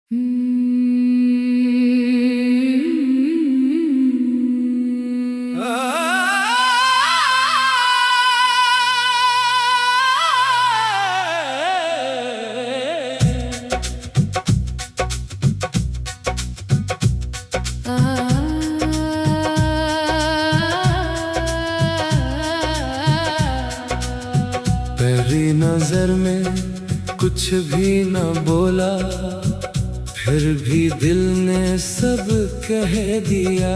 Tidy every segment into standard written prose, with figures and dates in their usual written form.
पहली नजर में कुछ भी न बोला, फिर भी दिल ने सब कह दिया।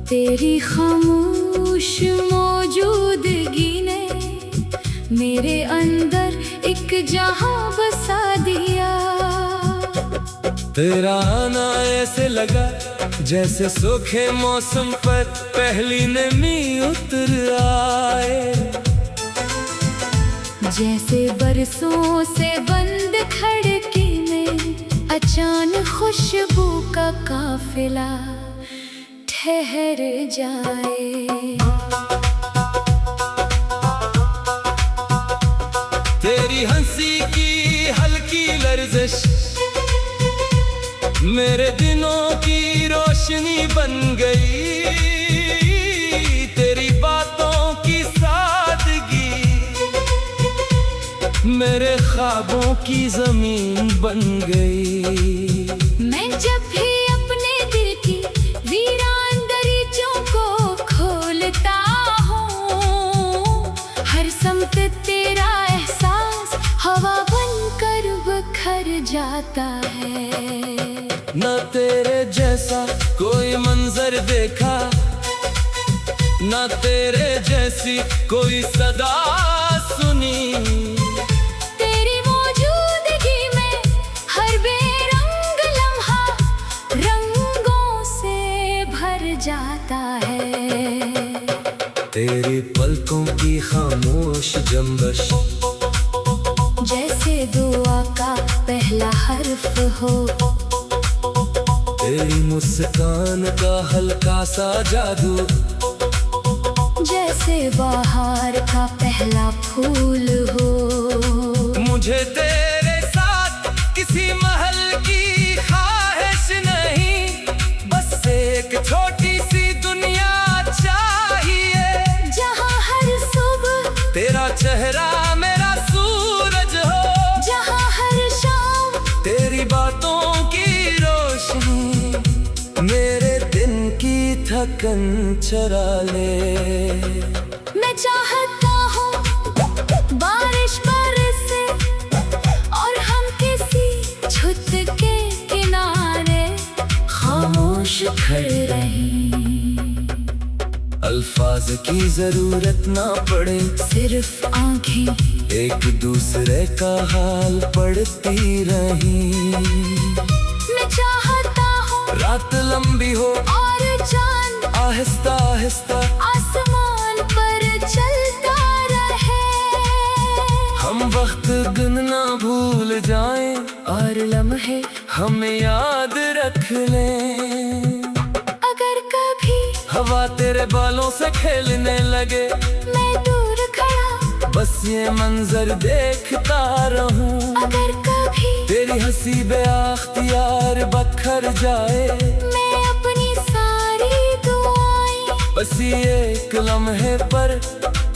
तेरी खामोश मौजूदगी ने मेरे अंदर एक जहां बसा दिया। तेरा आना ऐसे लगा जैसे सूखे मौसम पर पहली नमी उतर आए, जैसे बरसों से बंद खिड़की में अचानक खुशबू का काफिला ठहर जाए। तेरी हंसी की हल्की लर्जिश मेरे दिनों की रोशनी बन गई। तेरी बातों की सादगी मेरे ख्वाबों की जमीन बन गई। मैं जब भी अपने दिल की वीरान दरीचों को खोलता हूँ, हर समत तेरा एहसास हवा बनकर बिखर जाता है। न तेरे जैसा कोई मंजर देखा, न तेरे जैसी कोई सदा सुनी। तेरी मौजूदगी में हर बेरंग लम्हा रंगों से भर जाता है। तेरी पलकों की खामोश जंबश जैसे दुआ का पहला हर्फ हो, तेरी मुस्कान का हल्का सा जादू जैसे बाहर का पहला फूल हो। मुझे तेरे साथ किसी महल की ख्वाहिश नहीं, बस एक छोटी सी दुनिया चाहिए, जहाँ हर सुबह तेरा चेहरा मेरा सूरज हो, जहाँ हर शाम तेरी बातों की रोशनी मेरे दिन की थकन चरा ले। मैं चाहता हूँ बारिश बरसे और हम किसी छत के किनारे खामोश खड़े रहें। अल्फाज की जरूरत ना पड़े, सिर्फ आंखें एक दूसरे का हाल पढ़ती रही। मैं चाहता हूँ रात लंबी हो और चांद आहिस्ता आहिस्ता आसमान पर चलता रहे। हम वक्त गिनना भूल जाएं और लम्हे हमें याद रख लें। अगर कभी हवा तेरे बालों से खेलने लगे, मैं दूर खड़ा बस ये मंजर देखता रहूं। अगर कभी तेरी हंसी बेअख्तियार बखर जाए, मैं अपनी सारी दुआएं बस ये एक लम्हे पर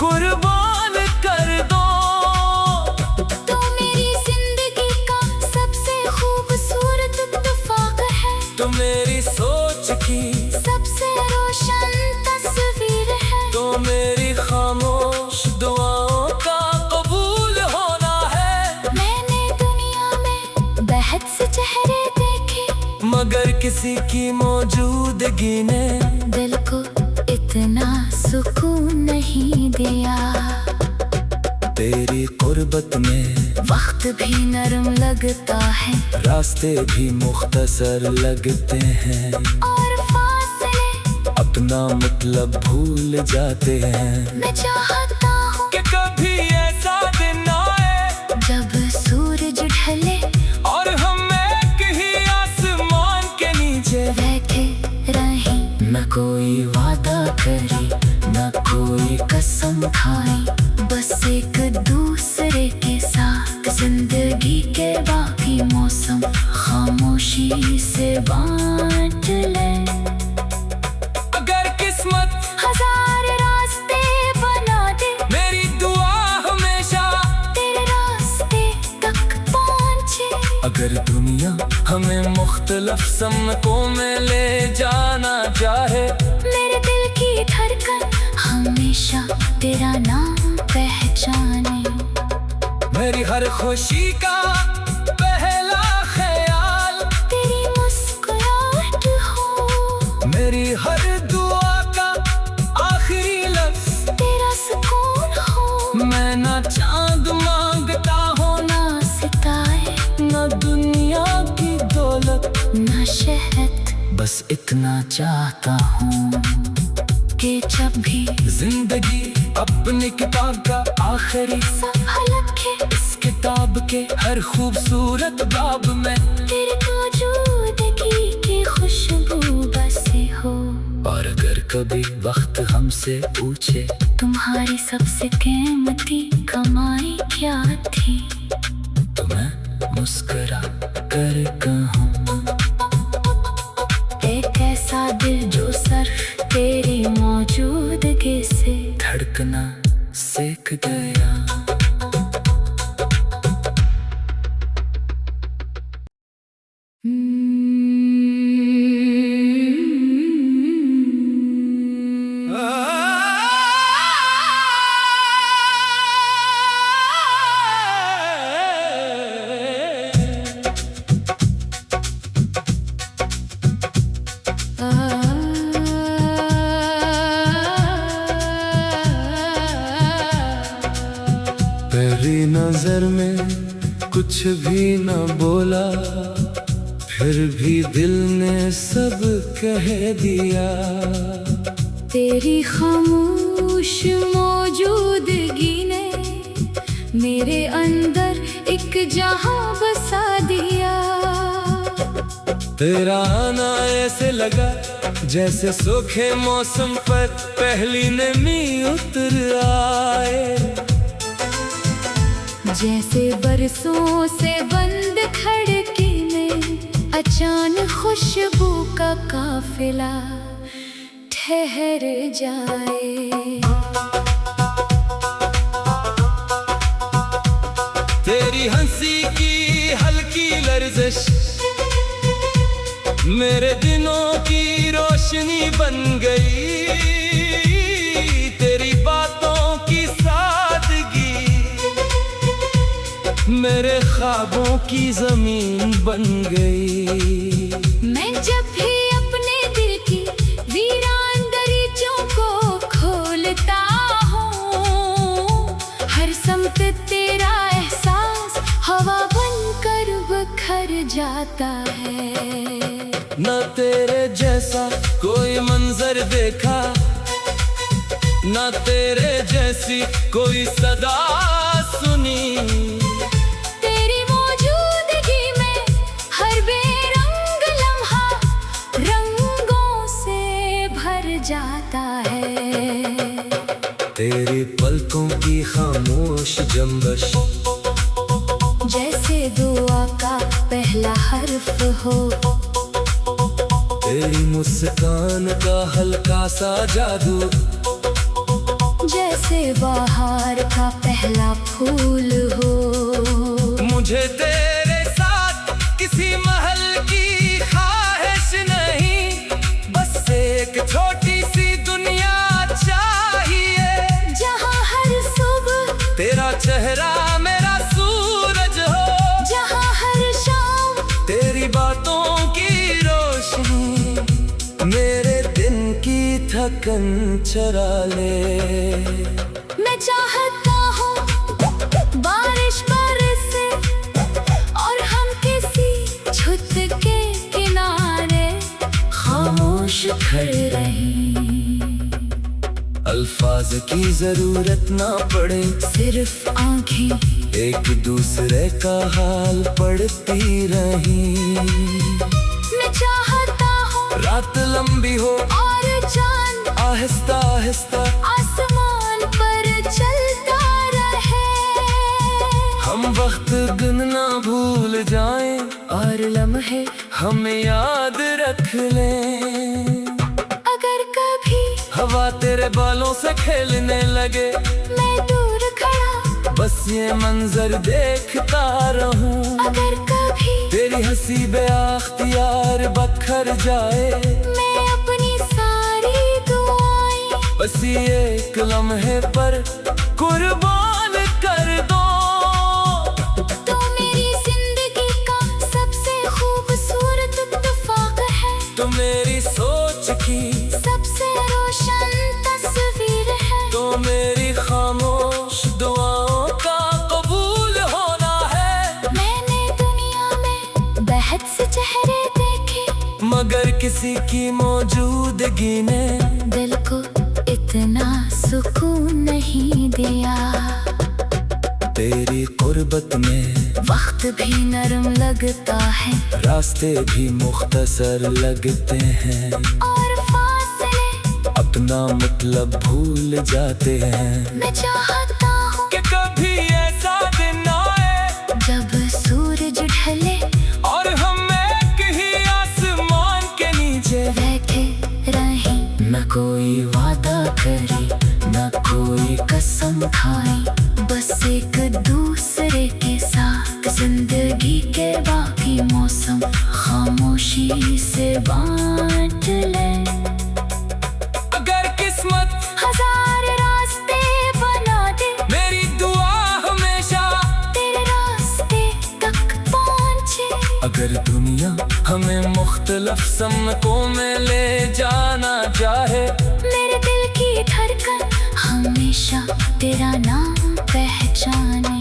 कुर्बान कर दो। तो मेरी जिंदगी का सबसे खूबसूरत इत्तेफाक है, तो मेरी सोच की सबसे रोशन तस्वीर है, तो मेरी खामोश दुआओं का कबूल होना है। मैंने दुनिया में बेहद से चेहरे देखे, मगर किसी की मौजूदगी ने दिल को इतना सुकून नहीं दिया। तेरी कुर्बत में वक्त भी नरम लगता है रास्ते भी मुख्तसर लगते हैं, और फासले अपना मतलब भूल जाते हैं। मैं चाहता हूँ कि कभी ऐसा दिन आए जब सूरज ढले और हम एक ही आसमान के नीचे बैठे रहें, न कोई वादा करे न कोई कसम खाए, बस एक दूसरे के साथ जिंदगी के बाकी मौसम खुशी से बांट ले। अगर किस्मत हजार रास्ते बना दे, मेरी दुआ हमेशा तेरे रास्ते तक पहुँचे। अगर दुनिया हमें मुख्तलिफ समतों में ले जाना चाहे, मेरे दिल की धड़कन हमेशा तेरा नाम पहचाने। मेरी हर खुशी का पहला ख्याल तेरी मुस्कुराहट हो, मेरी हर दुआ का आखिरी लफ्ज तेरा सुकून हो। मैं ना चांद मांगता हूँ, ना सितारे, ना दुनिया की दौलत, ना शहद, बस इतना चाहता हूँ कि जब भी जिंदगी अपनी किताब का आखिरी सफ़ा लिखे, इस किताब के हर खूबसूरत बाब में तेरे मौजूदगी की खुशबू बसे हो। और अगर कभी वक्त हमसे पूछे तुम्हारी सबसे कीमती कमाई क्या थी, तो मैं मुस्कुरा कर कहूँ, एक ऐसा दिल जो सिर्फ तेरी मौजूदगी से धड़कना सीख गया। पहली नजर में कुछ भी न बोला, फिर भी दिल ने सब कह दिया। तेरी खामोश मौजूदगी ने मेरे अंदर एक जहां बसा दिया। तेरा आना ऐसे लगा जैसे सूखे मौसम पर पहली नमी उतर आए, जैसे बरसों से बंद खिड़की में अचानक खुशबू का काफिला ठहर जाए। तेरी हंसी की हल्की लर्जिश मेरे दिनों की रोशनी बन गई। तेरी बातों की सादगी मेरे ख्वाबों की जमीन बन गई। मैं जब भी अपने दिल की वीरान दरीचों को खोलता हूँ, हर समत तेरा एहसास हवा बनकर बिखर जाता है। न तेरे जैसा कोई मंजर देखा, न तेरे जैसी कोई सदा सुनी। तेरी मौजूदगी में हर बेरंग लम्हा रंगों से भर जाता है। तेरी पलकों की खामोश जंबश जैसे दुआ का पहला हर्फ हो, तेरी मुस्कान का हल्का सा जादू जैसे बाहर का पहला फूल हो। मुझे तेरे साथ किसी महल की ख्वाहिश नहीं, बस एक छोटी सी दुनिया चाहिए, जहाँ हर सुबह तेरा चेहरा मेरा सूरज हो, जहाँ हर शाम तेरी बातों की रोशनी मेरे दिन की थकन चरा ले। मैं चाहता हूँ बारिश बरसे और हम किसी छत के किनारे खामोश खड़े रहें। अल्फाज की जरूरत ना पड़े, सिर्फ आंखें एक दूसरे का हाल पढ़ती रही। मैं चाहता हूँ रात लंबी हो और चांद आहिस्ता आहिस्ता आसमान पर चलता रहे। हम वक्त गिनना भूल जाएं और हर लम्हे हमें याद रख लें। अगर कभी हवा तेरे बालों से खेलने लगे, मैं दूर खड़ा बस ये मंजर देखता रहूं। अगर कभी तेरी हंसी बेअख्तियार बखर जाए, मैं अपनी सारी दुआएं बस ये एक लम्हे पर कुर्बान कर दो। तो मेरी जिंदगी का सबसे खूबसूरत इत्तेफाक है, तो मेरी सोच की सबसे रोशन तस्वीर है, तो मेरी खामोश दुआओं का कबूल होना है। मैंने दुनिया में बेहद से चेहरे देखे, मगर किसी की मौजूदगी ने दिल को इतना सुकून नहीं दिया। तेरी कुर्बत में वक्त भी नरम लगता है, रास्ते भी मुख्तसर लगते हैं, और फासले अपना मतलब भूल जाते हैं। मैं चाहता हूँ कि कभी ऐसा दिन आए जब सूरज ढले और हम एक ही आसमान के नीचे बैठे रहें, न कोई वादा करे न कोई कसम खाए, बस एक दूसरे के साथ जिंदगी के बाकी मौसम खामोशी से बांट ले। अगर किस्मत हजार रास्ते बना दे, मेरी दुआ हमेशा तेरे रास्ते तक पहुँचे। अगर दुनिया हमें मुख्तलिफ समतों में ले जाना चाहे, मेरे दिल की धड़कन हमेशा तेरा नाम पहचाने।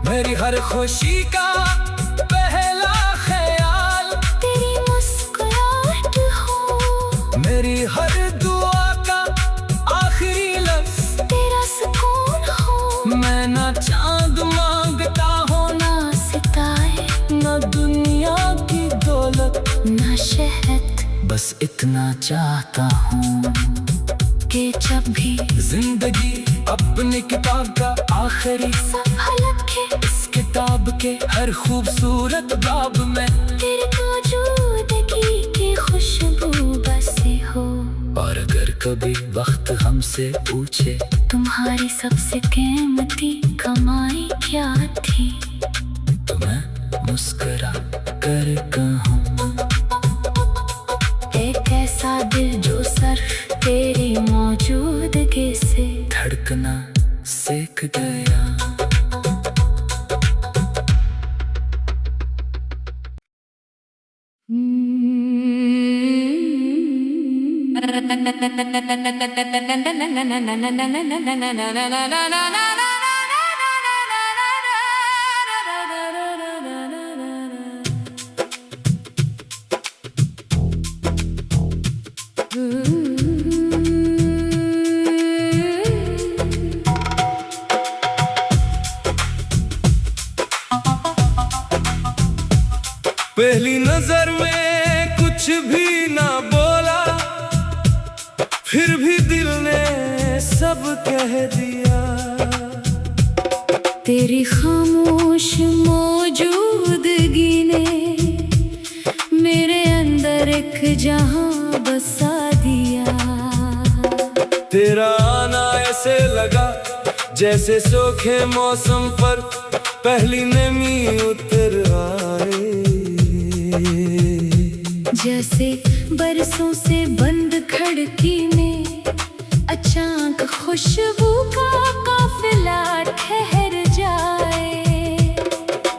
मेरी हर खुशी का पहला ख्याल तेरी मुस्कुराहट हो, मेरी हर दुआ का आखिरी लफ्ज तेरा सुकून हो। मैं ना चांद मांगता हूँ, ना सितारे ना दुनिया की दौलत, ना शहद, बस इतना चाहता हूँ कि जब भी जिंदगी अपनी किताब का आखिरी संभल के इस किताब के हर खूबसूरत बाब में तेरी मौजूदगी की खुशबू बसे हो। और अगर कभी वक्त हमसे पूछे तुम्हारी सबसे कीमती कमाई क्या थी, तो मैं मुस्कुरा कर कहूँ, एक ऐसा दिल जो सिर्फ तेरी मौजूदगी से धड़कना सीख गया। पहली नजर में कुछ भी ना बोला, फिर भी दिल ने सब कह दिया। तेरी खामोश मौजूदगी ने मेरे अंदर एक जहां बसा दिया। तेरा आना ऐसे लगा जैसे सूखे मौसम पर पहली नमी उतर आए, जैसे बरसों से बंद खिड़की में अचानक खुशबू का काफिला ठहर जाए।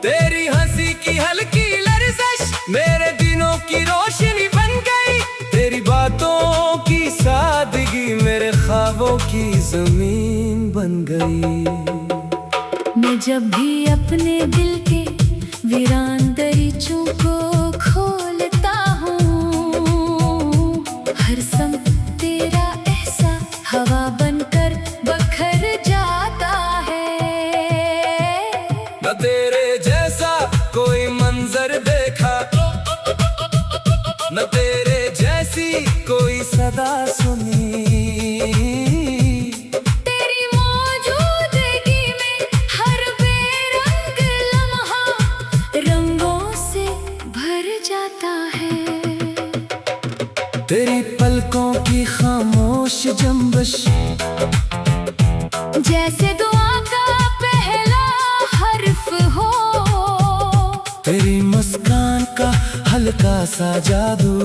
तेरी हंसी की हल्की लर्जिश मेरे दिनों की रोशनी बन गई, तेरी बातों की सादगी मेरे ख्वाबों की जमीन बन गई। मैं जब भी अपने दिल के वीरान दरीचों को खोलता हूँ, हर सम तेरा एहसास हवा बनकर बखर जाता है। न तेरे जैसा कोई मंजर देखा, न तेरे जैसी कोई सदा सुनी। तेरी मौजूदगी में हर बेरंग लम्हा रंगों से जाता है। तेरी पलकों की खामोश जंबश जैसे दुआ का पहला हर्फ हो। तेरी मुस्कान का हल्का सा जादू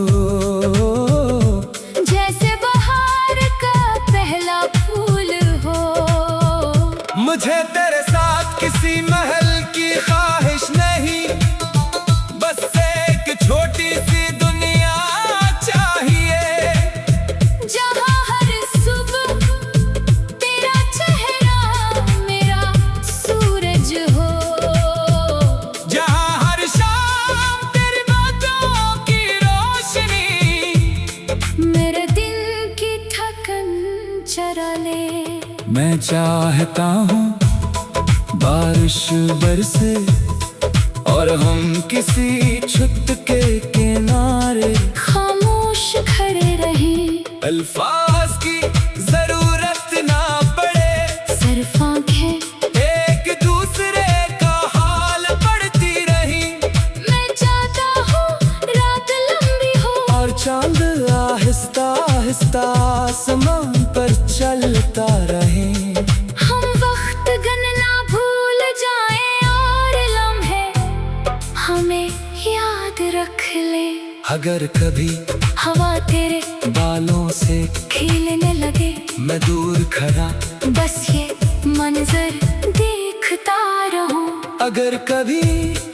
जैसे बहार का पहला फूल हो। मुझे तेरे साथ किसी महल की ख्वाहिश नहीं, बस एक छोटी सी दुनिया चाहिए, जहाँ हर सुबह तेरा चेहरा मेरा सूरज हो। जहाँ हर शाम तेरी बातों की रोशनी मेरे दिल की थकन चरा ले। मैं चाहता हूँ बारिश बरसे और हम किसी छत के किनारे खामोश खड़े रहें। अल्फाज की जरूरत ना पड़े, सिर्फ आंखें एक दूसरे का हाल पढ़ती रही। मैं चाहता हूँ रात लंबी हो और चांद आहिस्ता आहिस्ता आसमान पर चलता रहे। हम वक्त गणना भूल जाएं और लम्हे हमें याद रख ले। अगर कभी हवा तेरे बालों से खिलने लगे, मैं दूर खड़ा बस ये मंजर देखता रहूं। अगर कभी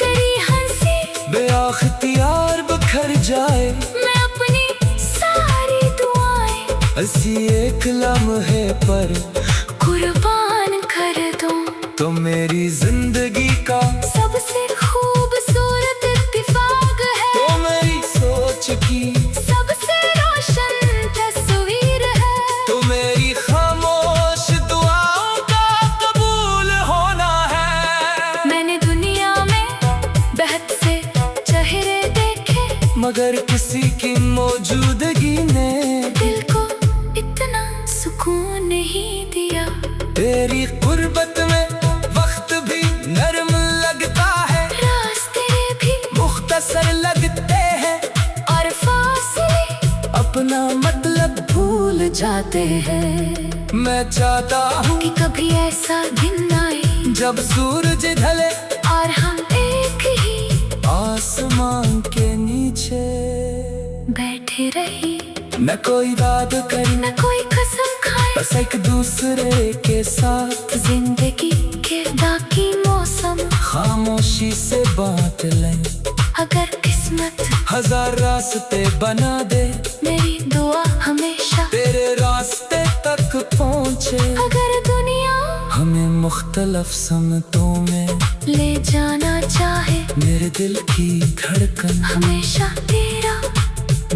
तेरी हंसी बेअख्तियार बिखर जाए, मैं अपनी सारी दुआएं हंसी एक लम्हे पर कुर्बान कर दूं। तो मेरी जिंदगी का सबसे खूबसूरत इत्तेफाक है, तो मेरी सोच की सबसे रोशन तस्वीर है। तो मेरी खामोश दुआओं का कबूल होना है। मैंने दुनिया में बहुत से चेहरे देखे, मगर किसी की मौजूदगी ने दिल को इतना सुकून नहीं दिया। तेरी गुर्बत में वक्त भी नरम लगता है, रास्ते भी मुख्तसर लगते हैं और फासले अपना मतलब भूल जाते हैं। मैं चाहता हूँ कि कभी ऐसा दिन आए जब सूरज ढले और हम एक ही आसमान के नीचे बैठे रहे। न कोई बात करे, न कोई कसम खाए, बस एक दूसरे के साथ जिंदगी के बाकी मौसम खामोशी से बांट लें। अगर किस्मत हजार रास्ते बना दे, मेरी दुआ हमेशा तेरे रास्ते तक पहुँचे। अगर दुनिया हमें मुख्तलिफ समतों में ले जाना चाहे, मेरे दिल की धड़कन हमेशा तेरा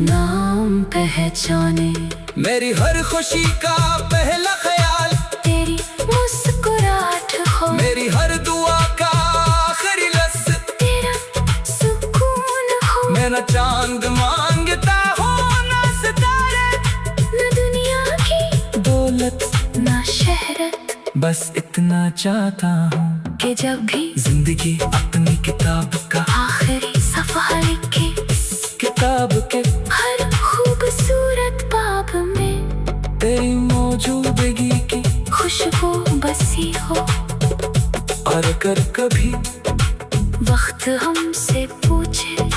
नाम पहचाने। मेरी हर खुशी का पहला ख्याल तेरी मुस्कुराहट हो, मेरी हर दुआ का आखिरी लफ्ज़ तेरा सुकून हो। मैं न चांद मांगता हूँ न सितारे, न दुनिया की दौलत न शहरत, बस इतना चाहता हूँ कि जब भी जिंदगी अपनी किताब का आखिरी सफ़ा लिखे, किताब के हर खूबसूरत बाब में तेरी मौजूदगी की खुशबू बसी हो। और अगर कभी वक्त हमसे पूछे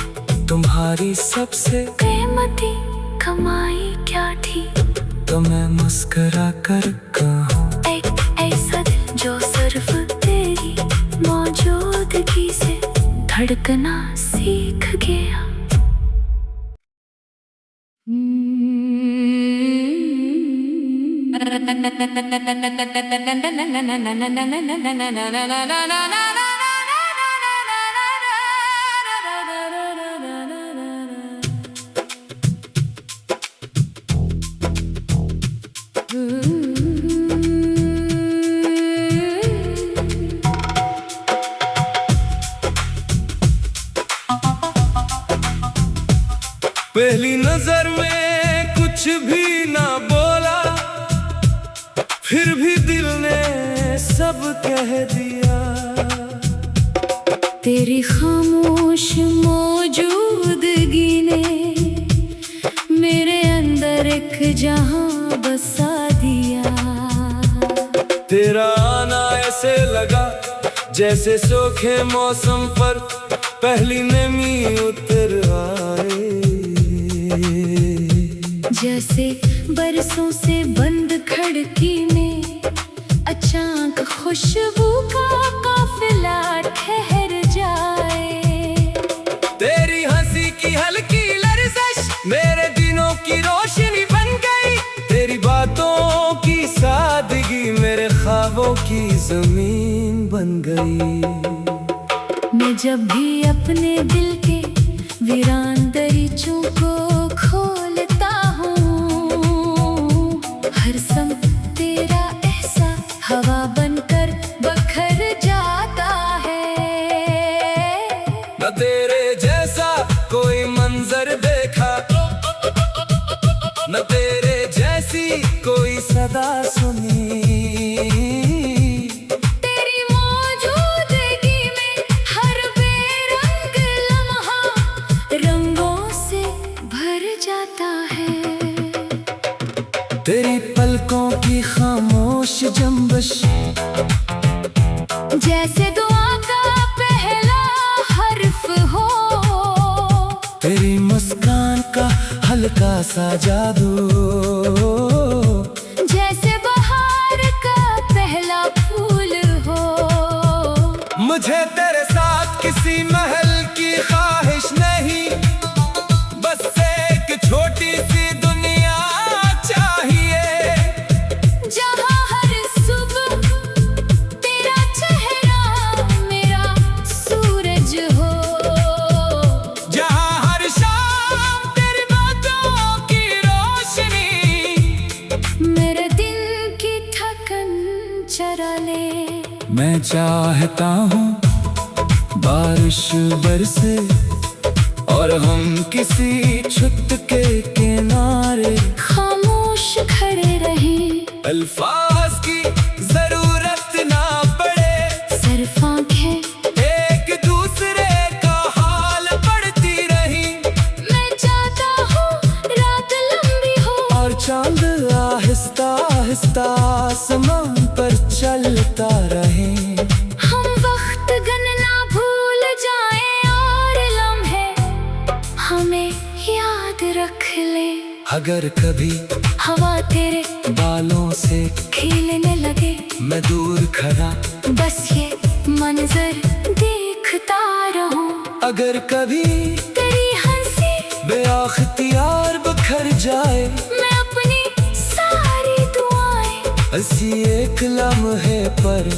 तुम्हारी सबसे कीमती कमाई क्या थी, तो मैं मुस्कुरा कर कहूँ एक ऐसा दिल जो सिर्फ तेरी मौजूदगी से धड़कना सीख गया। पहली नजर में कुछ भी ना बोला, फिर भी दिल ने सब कह दिया। तेरी खामोश मौजूदगी जहां बसा दिया। तेरा आना ऐसे लगा जैसे सूखे मौसम पर पहली नमी उतर आए। जैसे बरसों से बंद खिड़की में अचानक खुशबू का काफिला ठहर जाए। तेरी हंसी की हल्की लर्जिश मेरे दिनों की रोशनी बन गई। तेरी बातों की सादगी मेरे ख्वाबों की जमीन बन गई। मैं जब भी अपने दिल के वीरान दरीचों को खोलता हूँ, हर सम तेरा एहसास हवा बनकर बखर जाता है। न तेरे जैसा कोई मंजर देखा, न तेरे जैसी कोई सदा सुनी। तेरी मौजूदगी में हर बेरंग लम्हा रंगों से भर जाता है। तेरी पलकों की खामोश जंबश जैसे दुआ का पहला हर्फ हो। तेरी मुस्कान का हल्का सा जादू जैसे बहार का पहला फूल हो। मुझे तेरे साथ किसी महल की ख्वाहिश नहीं, बस एक छोटी सी दुनिया चाहिए। जहाँ हर सुबह तेरा चेहरा मेरा सूरज हो। जहाँ हर शाम तेरी बातों की रोशनी मेरे दिन की थकन चरा ले। मैं चाहता हूँ बारिश बरसे और हम किसी छत के किनारे खामोश खड़े रहें। अल्फाज की जरूरत ना पड़े, सिर्फ आंखें एक दूसरे का हाल पढ़ती रही। मैं चाहता हूँ रात लंबी हो और चांद आहिस्ता आहिस्ता आसमान पर चलता रहे। हम वक्त गणना भूल जाएं और लम्हे हमें याद रख ले। अगर कभी हवा तेरे बालों से खिलने लगे, मैं दूर खड़ा बस ये मंजर देखता रहूं। अगर कभी तेरी हंसी बेअख्तियार बिखर जाए, मैं अपनी सारी दुआएं हंसी एक लम्हे पर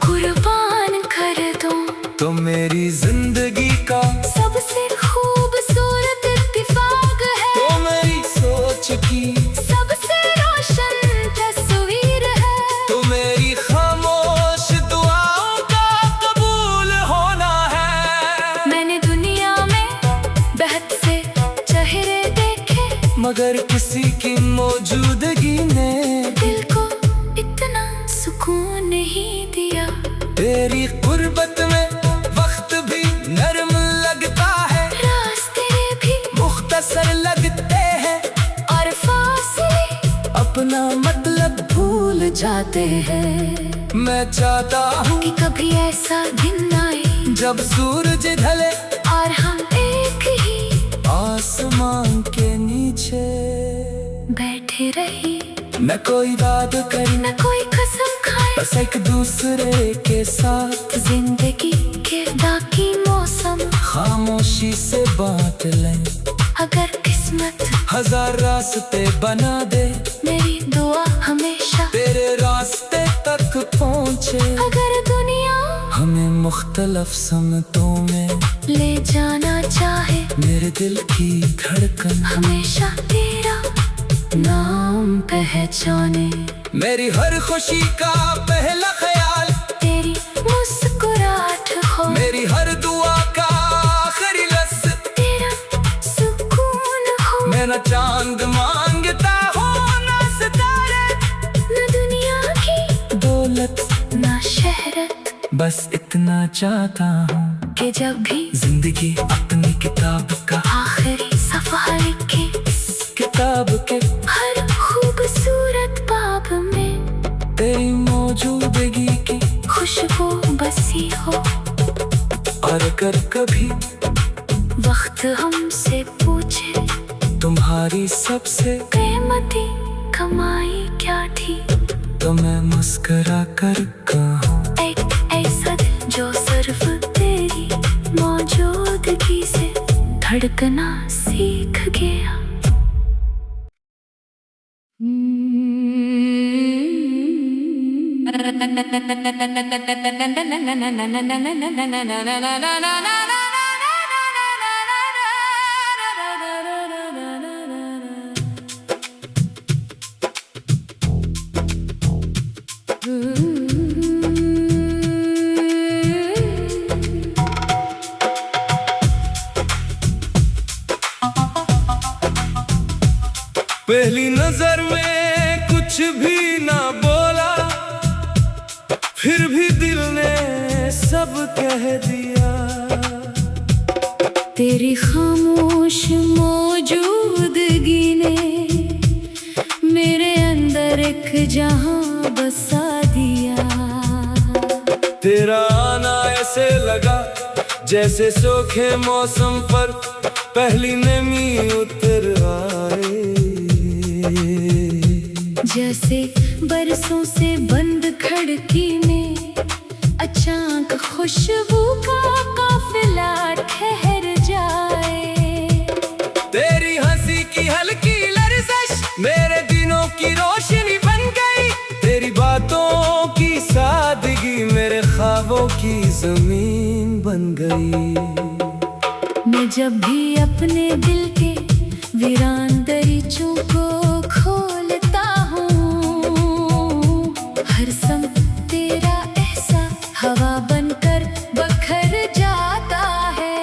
कुर्बान कर दूं। तो मेरी जिंदगी का सबसे खूबसूरत इत्तेफाक है, तो मेरी सोच की सबसे रोशन तस्वीर है। तो मेरी खामोश दुआओं का कबूल होना है। मैंने दुनिया में बहुत से चेहरे देखे, मगर किसी की मौजूदगी ने दिल को इतना सुकून नहीं दिया। तेरी गुर्बत में वक्त भी नरम लगता है, रास्ते भी मुख्तसर लगते हैं और फासले अपना मतलब भूल जाते हैं। मैं चाहता हूँ कि कभी ऐसा दिन आए जब सूरज ढले और हम एक ही आसमान के नीचे बैठे रहे। न कोई बात करे, न कोई कसम खाए, बस एक दूसरे के साथ जिंदगी के बाकी मौसम खामोशी से बांट लें। अगर किस्मत हजार रास्ते बना दे, मेरी दुआ हमेशा तेरे रास्ते तक पहुँचे। अगर दुनिया हमें मुख्तलिफ समतों में ले जाना चाहे, मेरे दिल की धड़कन हमेशा तेरा नाम पहचाने। मेरी हर खुशी का पहला ख्याल तेरी मुस्कुराहट हो, मेरी हर दुआ का आखिरी लफ्ज़ तेरा सुकून हो। मैं न चांद मांगता हूँ न सितारे, न दुनिया की दौलत न शहरत, बस इतना चाहता हूँ कि जब भी जिंदगी किताब का आखिरी सफ़ा लिखे, किताब के हर सी हो। और अगर कभी वक्त हमसे पूछे तुम्हारी सबसे कीमती कमाई क्या थी, तो मैं मुस्कुरा कर कहूँ एक ऐसा दिल जो सिर्फ तेरी मौजूदगी से धड़कना सीख गया। पहली नजर में कुछ भी ना बोला, फिर भी दिल ने सब कह दिया। तेरी खामोश मौजूदगी ने मेरे अंदर एक जहां बसा दिया। तेरा आना ऐसे लगा जैसे सूखे मौसम पर पहली नमी उतर आए। जैसे बरसों से बंद खिड़की में अचानक खुशबू का काफिला ठहर जाए। तेरी हंसी की हल्की लर्जिश मेरे दिनों की रोशनी बन गई। तेरी बातों की सादगी मेरे ख्वाबों की जमीन बन गई। मैं जब भी अपने दिल के वीरान दरीचों को खोलता हूँ, हर सम तेरा एहसास हवा बनकर बखर जाता है।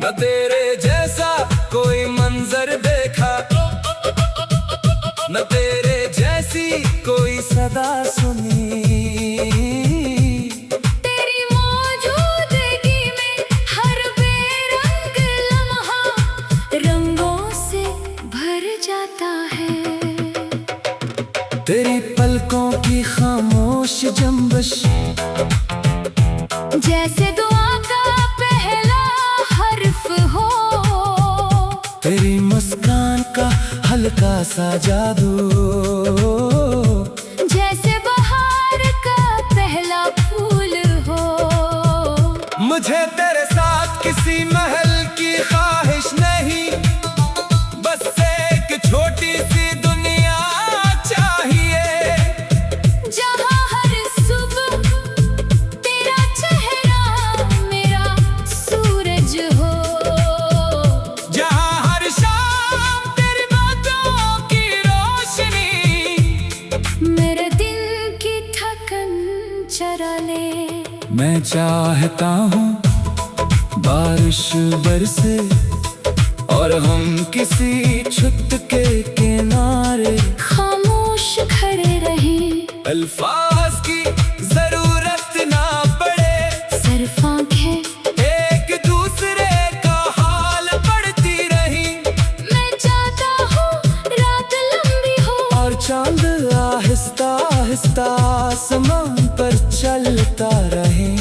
न तेरे जैसा कोई मंजर देखा, न तेरे जैसी कोई सदा सुनी। तेरी मौजूदगी में हर बेरंग लम्हा रंगों से भर जाता है। तेरी पलकों की खामोश जंबश जैसे दुआ का पहला हर्फ हो। तेरी मुस्कान का हल्का सा जादू जैसे बहार का पहला फूल हो। मुझे तेरे साथ किसी महल की ख्वाहिश नहीं, बस एक छोटी सी दुनिया चाहिए। जहाँ हर सुबह तेरा चेहरा मेरा सूरज हो। जहाँ हर शाम तेरी बातों की रोशनी मेरे दिल की थकन चरा ले। मैं चाहता हूँ बारिश बरसे और हम किसी छत के किनारे खामोश खड़े रहें। अल्फाज की जरूरत ना पड़े, सिर्फ आंखें एक दूसरे का हाल पढ़ती रही। मैं चाहता हूँ रात लंबी हो और चांद आहिस्ता आहिस्ता आसमान पर चलता रहे।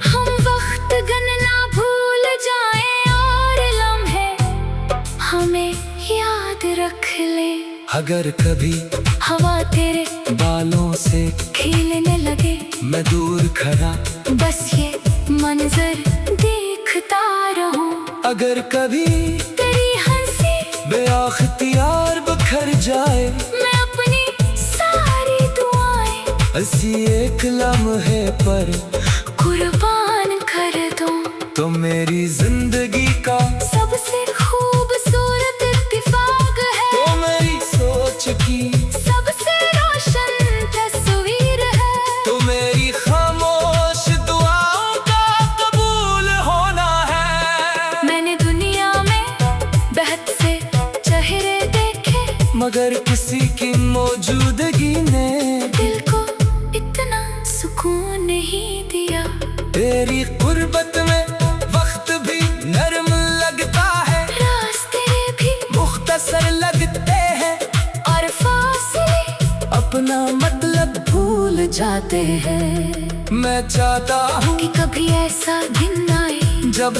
हम वक्त गणना भूल जाएं और लम्हे हमें याद रख ले। अगर कभी हवा तेरे बालों से खिलने लगे, मैं दूर खड़ा बस ये मंजर देखता रहूं। अगर कभी तेरी हंसी बेअख्तियार बिखर जाए, मैं अपनी सारी दुआएं हंसी एक लम्हे पर कुर्बान कर दूं। तो मेरी जिंदगी का सबसे खूबसूरत इत्तिफाक है, तो मेरी सोच की सबसे रोशन तस्वीर है। तो मेरी खामोश दुआओं का कबूल होना है। मैंने दुनिया में बहुत से चेहरे देखे, मगर किसी की मौजूदगी ने दिल को इतना सुकून नहीं दिया। तेरी गुर्बत में वक्त भी नरम लगता है, रास्ते भी मुख्तसर लगते हैं और फासले अपना मतलब भूल जाते हैं। मैं चाहता हूँ कि कभी ऐसा दिन आए जब